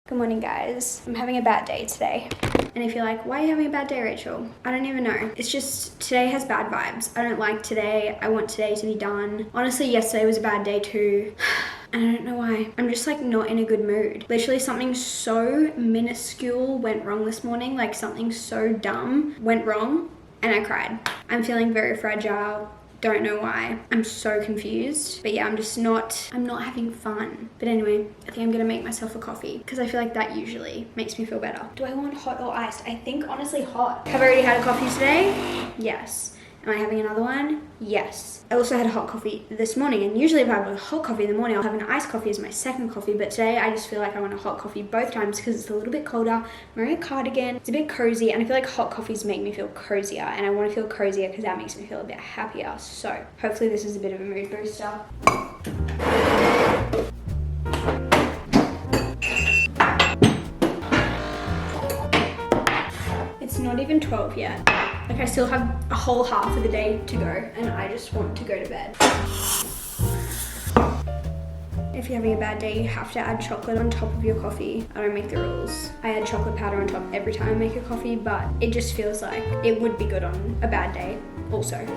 Good morning, guys. I'm having a bad day today. And if you're like, why are you having a bad day, Rachel? I don't even know. It's just today has bad vibes. I don't like today. I want today to be done. Honestly, yesterday was a bad day too. And I don't know why. I'm just like not in a good mood. Literally something so minuscule went wrong this morning. Like something so dumb went wrong and I cried. I'm feeling very fragile. Don't know why. I'm so confused. But yeah, I'm not having fun. But anyway, I think I'm gonna make myself a coffee because I feel like that usually makes me feel better. Do I want hot or iced? I think honestly hot. Have I already had a coffee today? Yes. Am I having another one? Yes. I also had a hot coffee this morning, and usually if I have a hot coffee in the morning, I'll have an iced coffee as my second coffee, but today I just feel like I want a hot coffee both times because it's a little bit colder. I'm wearing a cardigan, it's a bit cozy, and I feel like hot coffees make me feel cozier, and I want to feel cozier because that makes me feel a bit happier. So hopefully this is a bit of a mood booster. It's not even 12 yet. Like I still have a whole half of the day to go and I just want to go to bed. If you're having a bad day, you have to add chocolate on top of your coffee. I don't make the rules. I add chocolate powder on top every time I make a coffee, but it just feels like it would be good on a bad day also.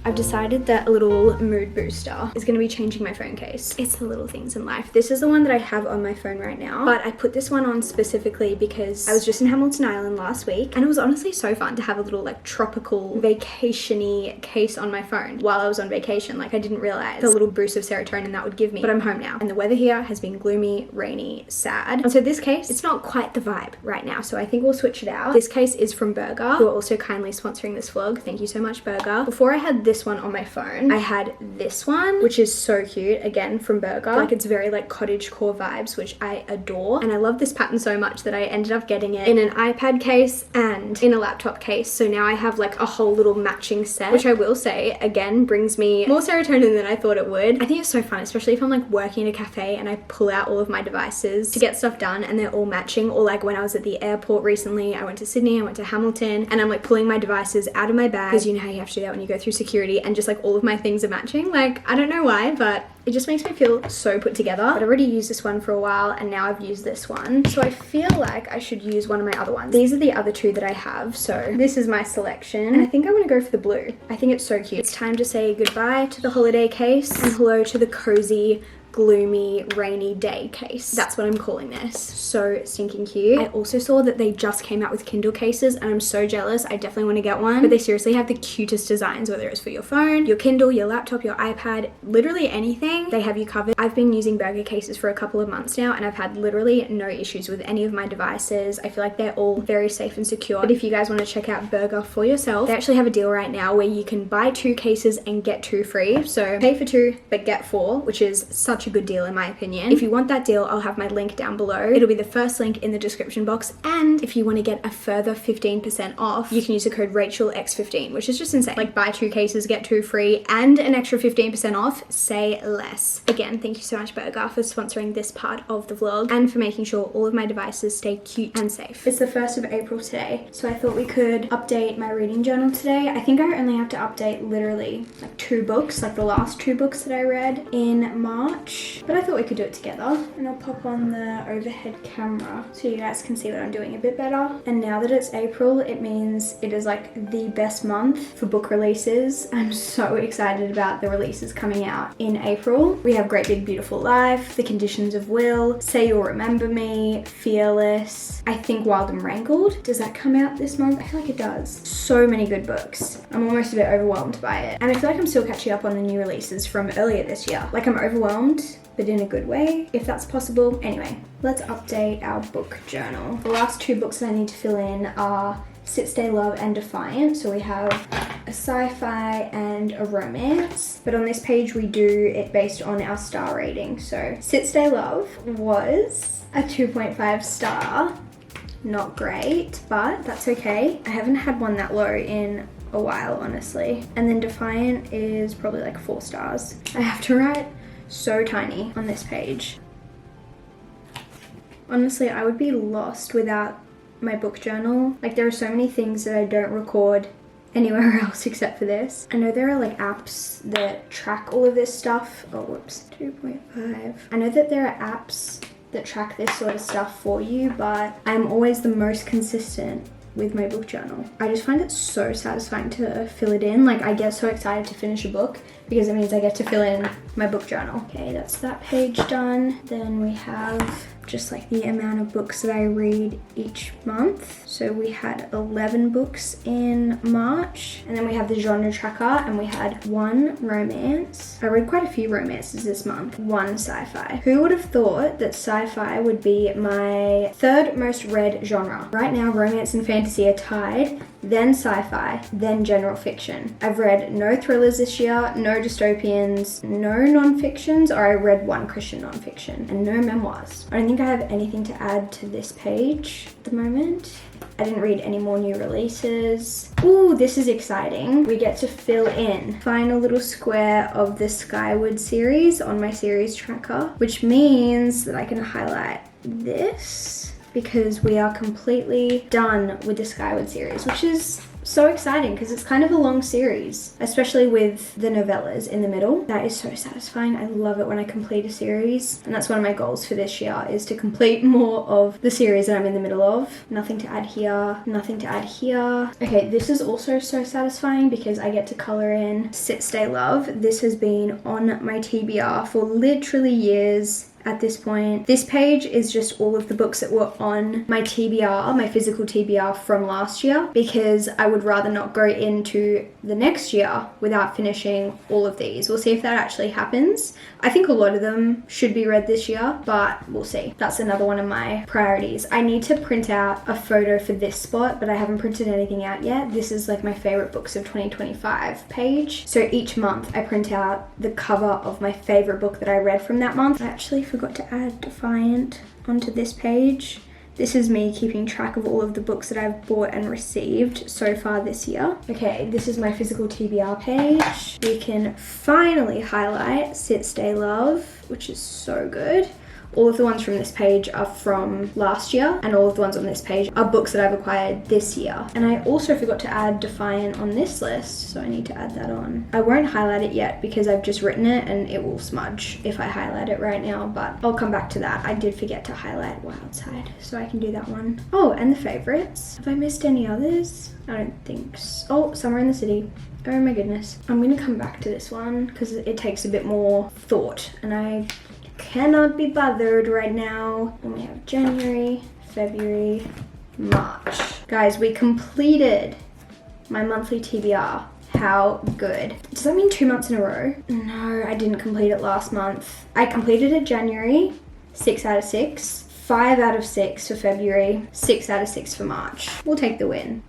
I've decided that a little mood booster is going to be changing my phone case. It's the little things in life. This is the one that I have on my phone right now, but I put this one on specifically because I was just in Hamilton Island last week and it was honestly so fun to have a little like tropical vacation-y case on my phone while I was on vacation. Like I didn't realize the little boost of serotonin that would give me, but I'm home now and the weather here has been gloomy, rainy, sad. And so this case, it's not quite the vibe right now. So I think we'll switch it out. This case is from Burger, who are also kindly sponsoring this vlog. Thank you so much, Burger. Before I had this one on my phone, I had this one, which is so cute, again from Burger. Like it's very like cottage core vibes, which I adore, and I love this pattern so much that I ended up getting it in an iPad case and in a laptop case. So now I have like a whole little matching set, which I will say again brings me more serotonin than I thought it would. I think it's so fun, especially if I'm like working in a cafe and I pull out all of my devices to get stuff done and they're all matching. Or like when I was at the airport recently, I went to Sydney, I went to Hamilton, and I'm like pulling my devices out of my bag because you know how you have to do that when you go through security, and just like all of my things are matching. Like I don't know why, but it just makes me feel so put together. But I've already used this one for a while and now I've used this one, so I feel like I should use one of my other ones. These are the other two that I have, so this is my selection and I think I want to go for the blue. I think it's so cute. It's time to say goodbye to the holiday case and hello to the cozy, gloomy, rainy day case. That's what I'm calling this. So stinking cute. I also saw that they just came out with Kindle cases and I'm so jealous. I definitely want to get one, but they seriously have the cutest designs, whether it's for your phone, your Kindle, your laptop, your iPad, literally anything, they have you covered. I've been using Burger cases for a couple of months now and I've had literally no issues with any of my devices. I feel like they're all very safe and secure. But if you guys want to check out Burger for yourself, they actually have a deal right now where you can buy 2 cases and get 2 free. So pay for 2 but get 4, which is such a good deal in my opinion. If you want that deal, I'll have my link down below. It'll be the first link in the description box, and if you want to get a further 15% off, you can use the code RachelX15, which is just insane. Like buy 2 cases, get 2 free, and an extra 15% off. Say less. Again, thank you so much Burger for sponsoring this part of the vlog and for making sure all of my devices stay cute and safe. It's the 1st of April today, so I thought we could update my reading journal today. I think I only have to update literally like 2 books, like the last 2 books that I read in March, but I thought we could do it together. And I'll pop on the overhead camera so you guys can see what I'm doing a bit better. And now that it's April, it means it is like the best month for book releases. I'm so excited about the releases coming out in April. We have Great Big Beautiful Life, The Conditions of Will, Say You'll Remember Me, Fearless, I think Wild and Wrangled. Does that come out this month? I feel like it does. So many good books. I'm almost a bit overwhelmed by it. And I feel like I'm still catching up on the new releases from earlier this year. Like I'm overwhelmed, but in a good way, if that's possible. Anyway, let's update our book journal. The last 2 books that I need to fill in are Sit, Stay, Love and Defiant. So we have a sci-fi and a romance, but on this page we do it based on our star rating. So Sit, Stay, Love was a 2.5 star. Not great, but that's okay. I haven't had one that low in a while, honestly. And then Defiant is probably like 4 stars. I have to write so tiny on this page. Honestly, I would be lost without my book journal. Like there are so many things that I don't record anywhere else except for this. I know there are like apps that track all of this stuff. Oh, whoops, 2.5. I know that there are apps that track this sort of stuff for you, but I'm always the most consistent with my book journal. I just find it so satisfying to fill it in. Like, I get so excited to finish a book because it means I get to fill in my book journal. Okay, that's that page done. Then we have just like the amount of books that I read each month. So we had 11 books in March, and then we have the genre tracker, and we had 1 romance. I read quite a few romances this month, 1 sci-fi. Who would have thought that sci-fi would be my 3rd most read genre? Right now, romance and fantasy are tied, then sci-fi, then general fiction. I've read no thrillers this year, no dystopians, no non-fictions, or I read 1 Christian non-fiction, and no memoirs. I don't think I have anything to add to this page at the moment. I didn't read any more new releases. Ooh, this is exciting. We get to fill in final little square of the Skyward series on my series tracker, which means that I can highlight this because we are completely done with the Skyward series, which is so exciting because it's kind of a long series, especially with the novellas in the middle. That is so satisfying. I love it when I complete a series, and that's one of my goals for this year, is to complete more of the series that I'm in the middle of. Nothing to add here, nothing to add here. Okay, this is also so satisfying because I get to color in Sit, Stay, Love. This has been on my TBR for literally years. At this point, this page is just all of the books that were on my TBR, my physical TBR from last year, because I would rather not go into the next year without finishing all of these. We'll see if that actually happens. I think a lot of them should be read this year, but we'll see. That's another one of my priorities. I need to print out a photo for this spot, but I haven't printed anything out yet. This is like my favorite books of 2025 page. So each month I print out the cover of my favorite book that I read from that month. I actually forgot to add Defiant onto this page. This is me keeping track of all of the books that I've bought and received so far this year. Okay, this is my physical TBR page. We can finally highlight Sit, Stay, Love, which is so good. All of the ones from this page are from last year, and all of the ones on this page are books that I've acquired this year. And I also forgot to add Defiant on this list, so I need to add that on. I won't highlight it yet because I've just written it and it will smudge if I highlight it right now, but I'll come back to that. I did forget to highlight Wildside, so I can do that one. Oh, and the favorites. Have I missed any others? I don't think so. Oh, Somewhere in the City. Oh my goodness. I'm gonna come back to this one because it takes a bit more thought, and I cannot be bothered right now. And we have January, February, March. Guys, we completed my monthly TBR. How good. Does that mean 2 months in a row? No, I didn't complete it last month. I completed it January, 6 out of 6, 5 out of 6 for February, 6 out of 6 for March. We'll take the win.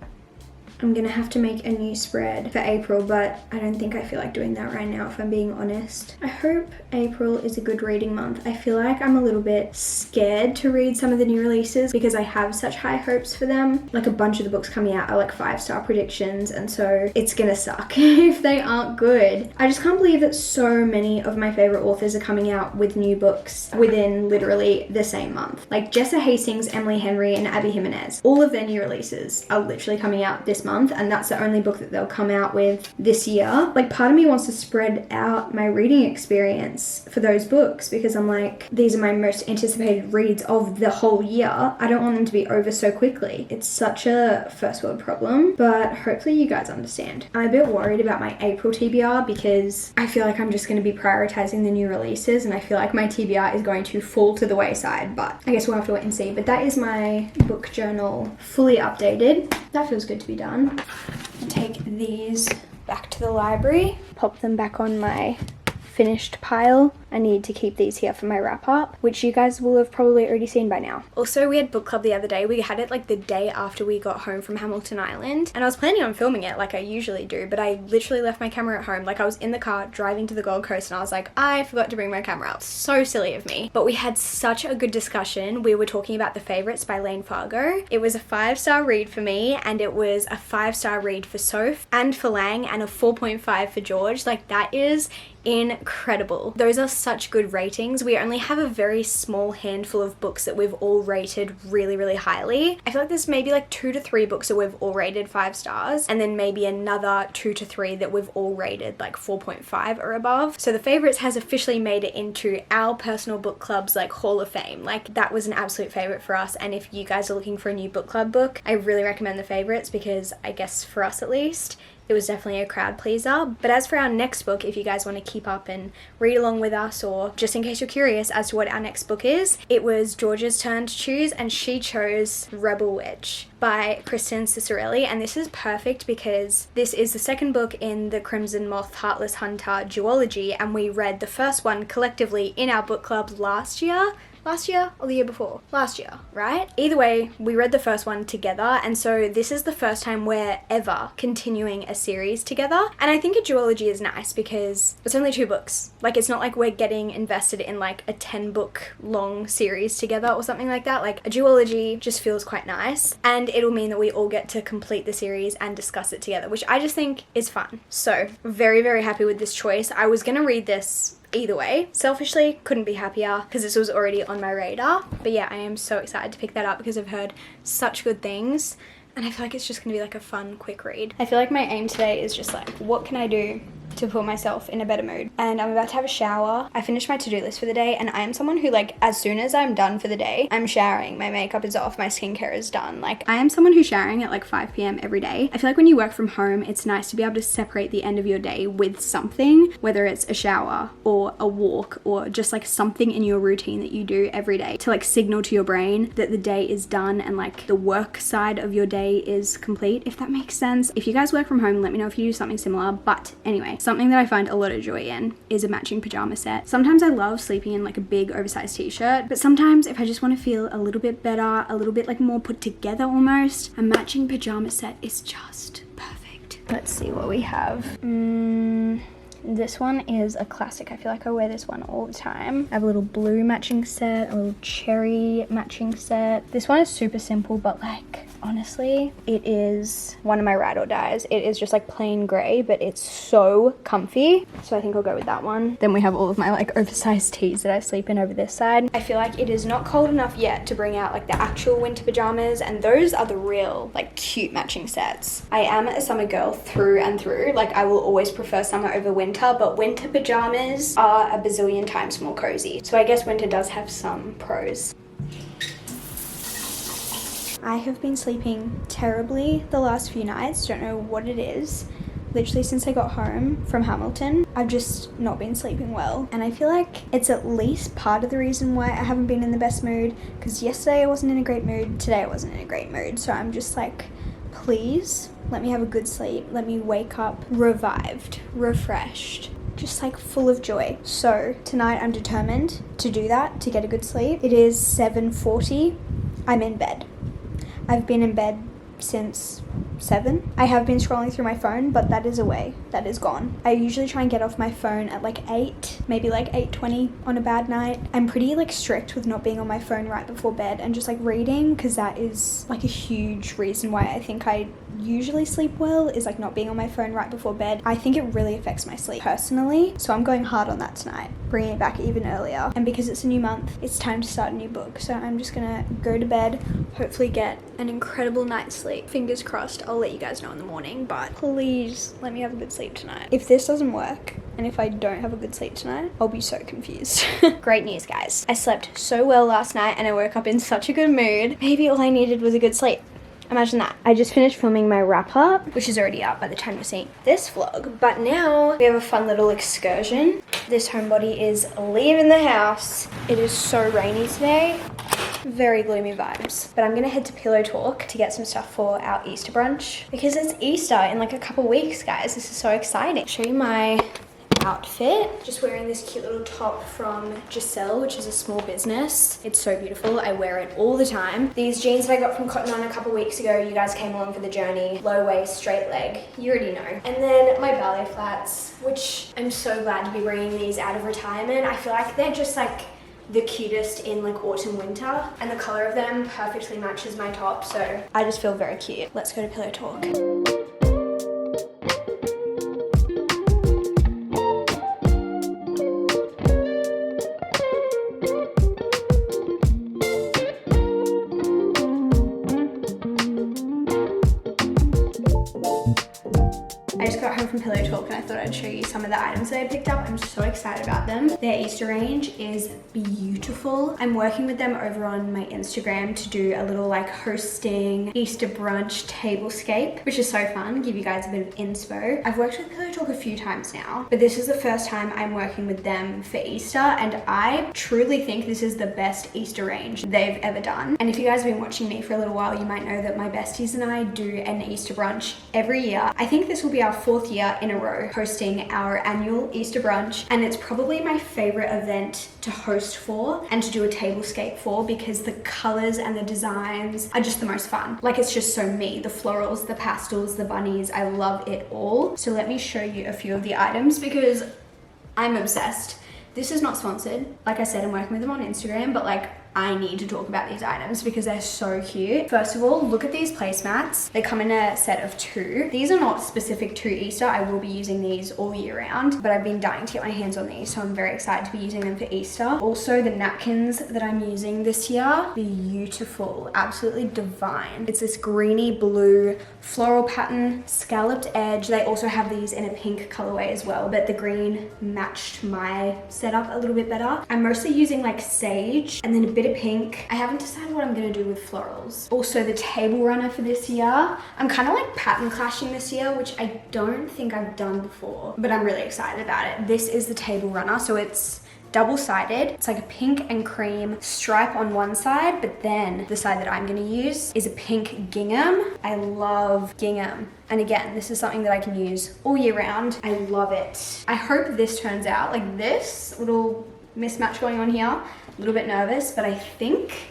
I'm gonna have to make a new spread for April, but I don't think I feel like doing that right now if I'm being honest. I hope April is a good reading month. I feel like I'm a little bit scared to read some of the new releases because I have such high hopes for them. Like, a bunch of the books coming out are like 5-star predictions, and so it's gonna suck if they aren't good. I just can't believe that so many of my favorite authors are coming out with new books within literally the same month. Like Jessa Hastings, Emily Henry, and Abby Jimenez. All of their new releases are literally coming out this month, and that's the only book that they'll come out with this year. Like, part of me wants to spread out my reading experience for those books because I'm like, these are my most anticipated reads of the whole year. I don't want them to be over so quickly. It's such a first world problem, but hopefully you guys understand. I'm a bit worried about my April TBR because I feel like I'm just going to be prioritizing the new releases, and I feel like my TBR is going to fall to the wayside, but I guess we'll have to wait and see. But that is my book journal fully updated. That feels good to be done. I'll take these back to the library, pop them back on my finished pile. I need to keep these here for my wrap up, which you guys will have probably already seen by now. Also, we had book club the other day. We had it like the day after we got home from Hamilton Island, and I was planning on filming it like I usually do, but I literally left my camera at home. Like, I was in the car driving to the Gold Coast and I was like, I forgot to bring my camera out. So silly of me. But we had such a good discussion. We were talking about The Favourites by Lane Fargo. It was a 5-star read for me, and it was a 5-star read for Soph and for Lang, and a 4.5 for George. Like, that is incredible. Those are such good ratings. We only have a very small handful of books that we've all rated really, really highly. I feel like there's maybe like 2 to 3 books that we've all rated 5 stars, and then maybe another 2 to 3 that we've all rated like 4.5 or above. So the favorites has officially made it into our personal book club's like Hall of Fame. Like, that was an absolute favorite for us, and if you guys are looking for a new book club book, I really recommend the favorites, because I guess for us at least, it was definitely a crowd pleaser. But as for our next book, if you guys want to keep up and read along with us, or just in case you're curious as to what our next book is, it was Georgia's turn to choose, and she chose Rebel Witch by Kristen Cicerelli. And this is perfect because this is the second book in the Crimson Moth Heartless Hunter duology, and we read the first one collectively in our book club last year or the year before? Last year, right? Either way, we read the first one together, and so this is the first time we're ever continuing a series together. And I think a duology is nice because it's only 2 books. Like, it's not like we're getting invested in like a 10 book long series together or something like that. Like, a duology just feels quite nice, and it'll mean that we all get to complete the series and discuss it together, which I just think is fun. So very, very happy with this choice. I was gonna read this either way. Selfishly, couldn't be happier because this was already on my radar. But yeah, I am so excited to pick that up because I've heard such good things, and I feel like it's just gonna be like a fun, quick read. I feel like my aim today is just like, what can I do to put myself in a better mood? And I'm about to have a shower. I finished my to-do list for the day, and I am someone who, like, as soon as I'm done for the day, I'm showering, my makeup is off, my skincare is done. Like, I am someone who's showering at like 5 p.m. every day. I feel like when you work from home, it's nice to be able to separate the end of your day with something, whether it's a shower or a walk or just like something in your routine that you do every day to like signal to your brain that the day is done and like the work side of your day is complete, if that makes sense. If you guys work from home, let me know if you do something similar. But anyway, something that I find a lot of joy in is a matching pajama set. Sometimes I love sleeping in like a big oversized t-shirt, but sometimes if I just want to feel a little bit better, a little bit like more put together almost, a matching pajama set is just perfect. Let's see what we have. This one is a classic. I feel like I wear this one all the time. I have a little blue matching set, a little cherry matching set. This one is super simple, but like, honestly, it is one of my ride or dies. It is just like plain gray, but it's so comfy. So I think I'll go with that one. Then we have all of my like oversized tees that I sleep in over this side. I feel like it is not cold enough yet to bring out like the actual winter pajamas, and those are the real like cute matching sets. I am a summer girl through and through. Like, I will always prefer summer over winter, but winter pajamas are a bazillion times more cozy. So I guess winter does have some pros. I have been sleeping terribly the last few nights. Don't know what it is. Literally since I got home from Hamilton, I've just not been sleeping well. And I feel like it's at least part of the reason why I haven't been in the best mood, because yesterday I wasn't in a great mood, today I wasn't in a great mood. So I'm just like, please let me have a good sleep. Let me wake up revived, refreshed, just like full of joy. So tonight I'm determined to do that, to get a good sleep. It is 7:40. I'm in bed. I've been in bed since 7. I have been scrolling through my phone, but that is away. That is gone. I usually try and get off my phone at like 8, maybe like 8:20 on a bad night. I'm pretty like strict with not being on my phone right before bed and just like reading, because that is like a huge reason why I think I usually sleep well, is like not being on my phone right before bed. I think it really affects my sleep personally, so I'm going hard on that tonight, bringing it back even earlier. And because it's a new month, it's time to start a new book, so I'm just gonna go to bed, hopefully get an incredible night's sleep. Fingers crossed. I'll let you guys know in the morning, but please let me have a good sleep tonight. If this doesn't work, and if I don't have a good sleep tonight, I'll be so confused. Great news, guys. I slept so well last night and I woke up in such a good mood. Maybe all I needed was a good sleep. Imagine that. I just finished filming my wrap up, which is already out by the time you're seeing this vlog. But now we have a fun little excursion. This homebody is leaving the house. It is so rainy today. Very gloomy vibes. But I'm gonna head to Pillow Talk to get some stuff for our Easter brunch, because it's Easter in like a couple weeks, guys. This is so exciting. Show you my outfit. Just wearing this cute little top from Giselle, which is a small business. It's so beautiful. I wear it all the time. These jeans that I got from Cotton On a couple weeks ago, you guys came along for the journey. Low waist, straight leg. You already know. And then my ballet flats, which I'm so glad to be bringing these out of retirement. I feel like they're just like the cutest in like autumn, winter, and the color of them perfectly matches my top, so I just feel very cute. Let's go to Pillow Talk. show you some of the items that I picked up. I'm so excited about them. Their Easter range is beautiful. I'm working with them over on my Instagram to do a little like hosting Easter brunch tablescape, which is so fun. Give you guys a bit of inspo. I've worked with Pillow Talk a few times now, but this is the first time I'm working with them for Easter, and I truly think this is the best Easter range they've ever done. And if you guys have been watching me for a little while, you might know that my besties and I do an Easter brunch every year. I think this will be our 4th year in a row hosting our annual Easter brunch, and it's probably my favorite event to host for and to do a tablescape for, because the colors and the designs are just the most fun. Like, it's just so me. The florals, the pastels, the bunnies, I love it all. So let me show you a few of the items because I'm obsessed. This is not sponsored. Like I said, I'm working with them on Instagram, but like, I need to talk about these items because they're so cute. First of all, look at these placemats. They come in a set of 2. These are not specific to Easter. I will be using these all year round, but I've been dying to get my hands on these, so I'm very excited to be using them for Easter. Also, the napkins that I'm using this year, beautiful, absolutely divine. It's this greeny blue floral pattern, scalloped edge. They also have these in a pink colorway as well, but the green matched my setup a little bit better. I'm mostly using like sage and then a bit of pink. I haven't decided what I'm gonna do with florals. Also, the table runner for this year, I'm kind of like pattern clashing this year, which I don't think I've done before, but I'm really excited about it. This is the table runner, so it's double-sided. It's like a pink and cream stripe on one side, but then the side that I'm gonna use is a pink gingham. I love gingham. And again, this is something that I can use all year round. I love it. I hope this turns out like this little mismatch going on here. A little bit nervous, but I think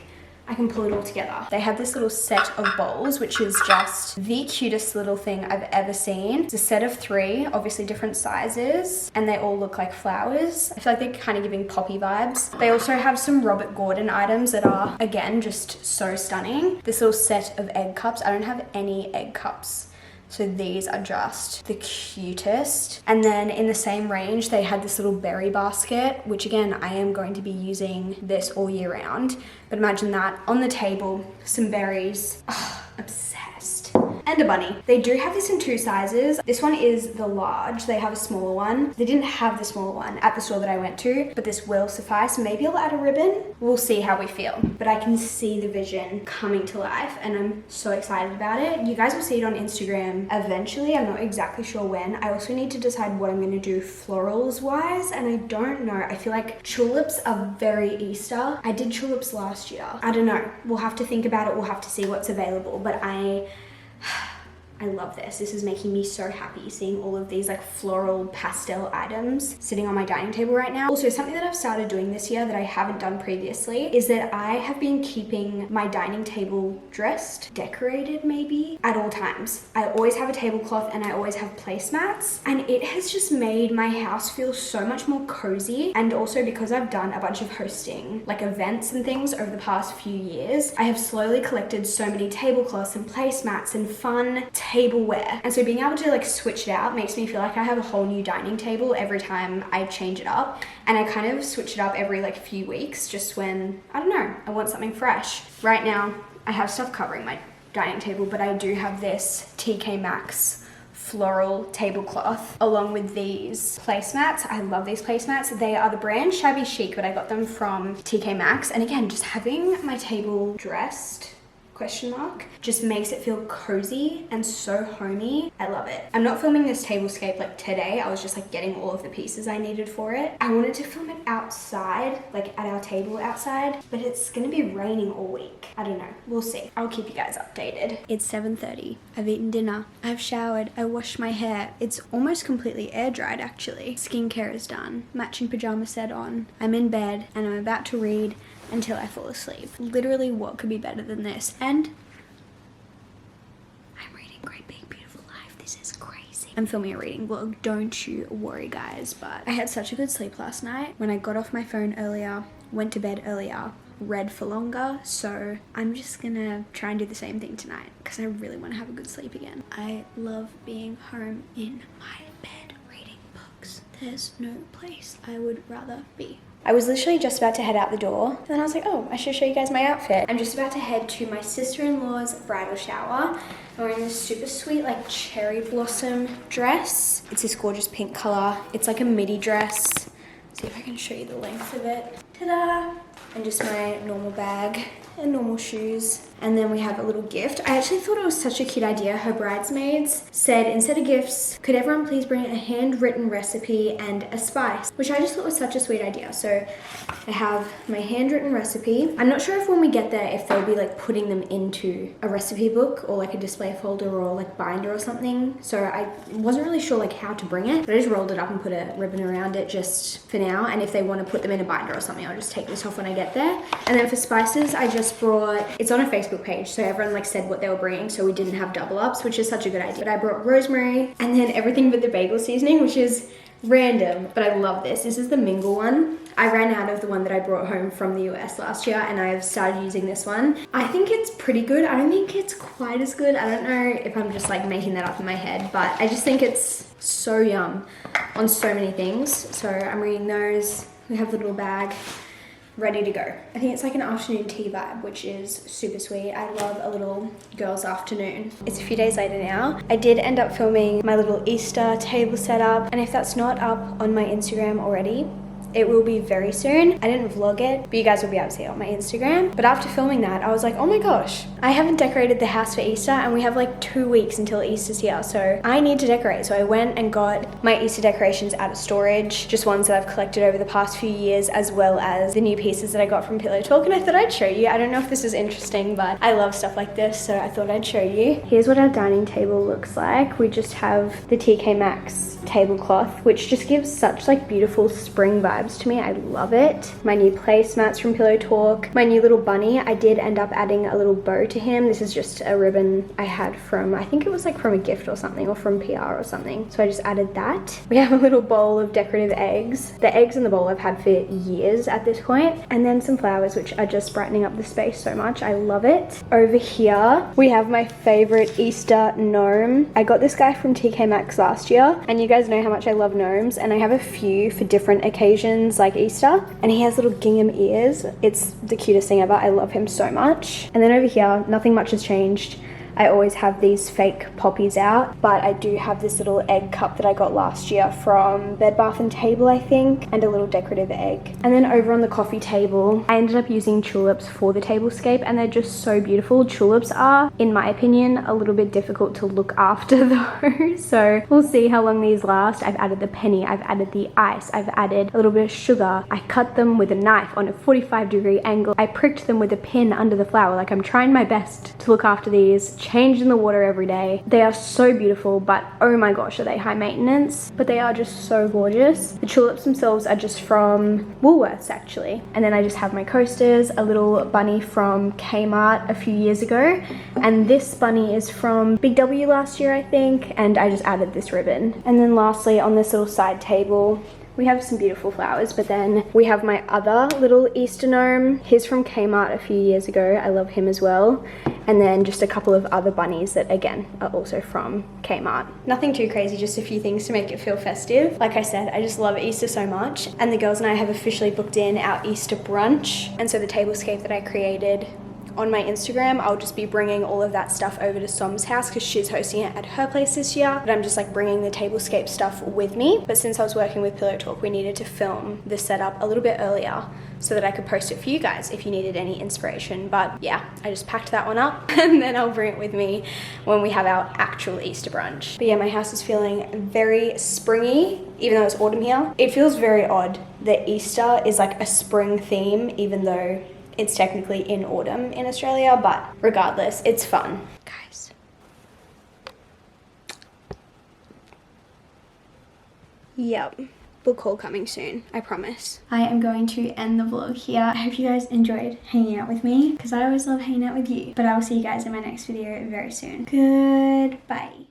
I can pull it all together. They have this little set of bowls, which is just the cutest little thing I've ever seen. It's a set of 3, obviously different sizes, and they all look like flowers. I feel like they're kind of giving poppy vibes. They also have some Robert Gordon items that are, again, just so stunning. This little set of egg cups. I don't have any egg cups, so these are just the cutest. And then in the same range, they had this little berry basket, which again, I am going to be using this all year round. But imagine that on the table, some berries. Oh, obsessed. And a bunny. They do have this in 2 sizes. This one is the large. They have a smaller one. They didn't have the smaller one at the store that I went to, but this will suffice. Maybe I'll add a ribbon. We'll see how we feel. But I can see the vision coming to life, and I'm so excited about it. You guys will see it on Instagram eventually. I'm not exactly sure when. I also need to decide what I'm going to do florals wise, and I don't know. I feel like tulips are very Easter. I did tulips last year. I don't know. We'll have to think about it. We'll have to see what's available, but I love this. This is making me so happy seeing all of these like floral pastel items sitting on my dining table right now. Also, something that I've started doing this year that I haven't done previously is that I have been keeping my dining table dressed, decorated maybe, at all times. I always have a tablecloth and I always have placemats, and it has just made my house feel so much more cozy. And also, because I've done a bunch of hosting like events and things over the past few years, I have slowly collected so many tablecloths and placemats and fun tableware, and so being able to like switch it out makes me feel like I have a whole new dining table every time I change it up. And I kind of switch it up every like few weeks, just when, I don't know, I want something fresh. Right now I have stuff covering my dining table, but I do have this TK Maxx floral tablecloth along with these placemats. I love these placemats. They are the brand Shabby Chic, but I got them from TK Maxx. And again, just having my table dressed question mark just makes it feel cozy and so homey. I love it. I'm not filming this tablescape like today. I was just like getting all of the pieces I needed for it. I wanted to film it outside, like at our table outside, but it's gonna be raining all week. I don't know. We'll see. I'll keep you guys updated. It's 7:30. I've eaten dinner. I've showered. I washed my hair. It's almost completely air dried actually. Skincare is done. Matching pajama set on. I'm in bed and I'm about to read until I fall asleep. Literally, what could be better than this? And I'm reading Great Big Beautiful Life. This is crazy. I'm filming a reading vlog, don't you worry guys, but I had such a good sleep last night. When I got off my phone earlier, went to bed earlier, read for longer, so I'm just gonna try and do the same thing tonight because I really want to have a good sleep again. I love being home in my bed reading books. There's no place I would rather be. I was literally just about to head out the door, and then I was like, oh, I should show you guys my outfit. I'm just about to head to my sister-in-law's bridal shower. I'm wearing this super sweet, like, cherry blossom dress. It's this gorgeous pink color. It's like a midi dress. Let's see if I can show you the length of it. Ta-da! And just my normal bag and normal shoes. And then we have a little gift. I actually thought it was such a cute idea. Her bridesmaids said, instead of gifts, could everyone please bring a handwritten recipe and a spice? Which I just thought was such a sweet idea. So I have my handwritten recipe. I'm not sure if when we get there, if they'll be like putting them into a recipe book or like a display folder or like binder or something. So I wasn't really sure like how to bring it, but I just rolled it up and put a ribbon around it just for now. And if they want to put them in a binder or something, I'll just take this off when I get there. And then for spices, I just brought, it's on a Facebook page, so everyone like said what they were bringing, so we didn't have double ups, which is such a good idea. But I brought rosemary and then everything but the bagel seasoning, which is random, but I love this. This is the Mingle one. I ran out of the one that I brought home from the US last year, and I've started using this one. I think it's pretty good. I don't think it's quite as good. I don't know if I'm just like making that up in my head, but I just think it's so yum on so many things. So I'm reading those. We have the little bag ready to go. I think it's like an afternoon tea vibe, which is super sweet. I love a little girls' afternoon. It's a few days later now. I did end up filming my little Easter table setup, and if that's not up on my Instagram already, it will be very soon. I didn't vlog it, but you guys will be able to see it on my Instagram. But after filming that, I was like, oh my gosh, I haven't decorated the house for Easter, and we have like 2 weeks until Easter's here, so I need to decorate. So I went and got my Easter decorations out of storage, just ones that I've collected over the past few years, as well as the new pieces that I got from Pillow Talk, and I thought I'd show you. I don't know if this is interesting, but I love stuff like this, so I thought I'd show you. Here's what our dining table looks like. We just have the TK Maxx tablecloth, which just gives such like beautiful spring vibes to me. I love it. My new placemats from Pillow Talk. My new little bunny, I did end up adding a little bow to him. This is just a ribbon I had from, I think it was like from a gift or something, or from PR or something. So I just added that. We have a little bowl of decorative eggs. The eggs in the bowl I've had for years at this point. And then some flowers, which are just brightening up the space so much. I love it. Over here, we have my favorite Easter gnome. I got this guy from TK Maxx last year, and you guys know how much I love gnomes, and I have a few for different occasions like Easter, and he has little gingham ears. It's the cutest thing ever. I love him so much. And then over here, nothing much has changed. I always have these fake poppies out, but I do have this little egg cup that I got last year from Bed Bath & Table, I think, and a little decorative egg. And then over on the coffee table, I ended up using tulips for the tablescape, and they're just so beautiful. Tulips are, in my opinion, a little bit difficult to look after though, so we'll see how long these last. I've added the penny, I've added the ice, I've added a little bit of sugar. I cut them with a knife on a 45-degree angle. I pricked them with a pin under the flower. Like, I'm trying my best to look after these, changing the water every day. They are so beautiful, but oh my gosh, are they high maintenance, but they are just so gorgeous. The tulips themselves are just from Woolworths actually. And then I just have my coasters, a little bunny from Kmart a few years ago, and this bunny is from Big W last year I think, and I just added this ribbon. And then lastly, on this little side table, we have some beautiful flowers, but then we have my other little Easter gnome. He's from Kmart a few years ago. I love him as well. And then just a couple of other bunnies that again are also from Kmart. Nothing too crazy, just a few things to make it feel festive. Like I said, I just love Easter so much. And the girls and I have officially booked in our Easter brunch. And so the tablescape that I created on my Instagram, I'll just be bringing all of that stuff over to Som's house because she's hosting it at her place this year. But I'm just like bringing the tablescape stuff with me. But since I was working with Pillow Talk, we needed to film the setup a little bit earlier so that I could post it for you guys if you needed any inspiration. But yeah, I just packed that one up and then I'll bring it with me when we have our actual Easter brunch. But yeah, my house is feeling very springy, even though it's autumn here. It feels very odd that Easter is like a spring theme, even though it's technically in autumn in Australia, but regardless, it's fun. Guys. Yep. Book haul coming soon, I promise. I am going to end the vlog here. I hope you guys enjoyed hanging out with me because I always love hanging out with you. But I will see you guys in my next video very soon. Goodbye.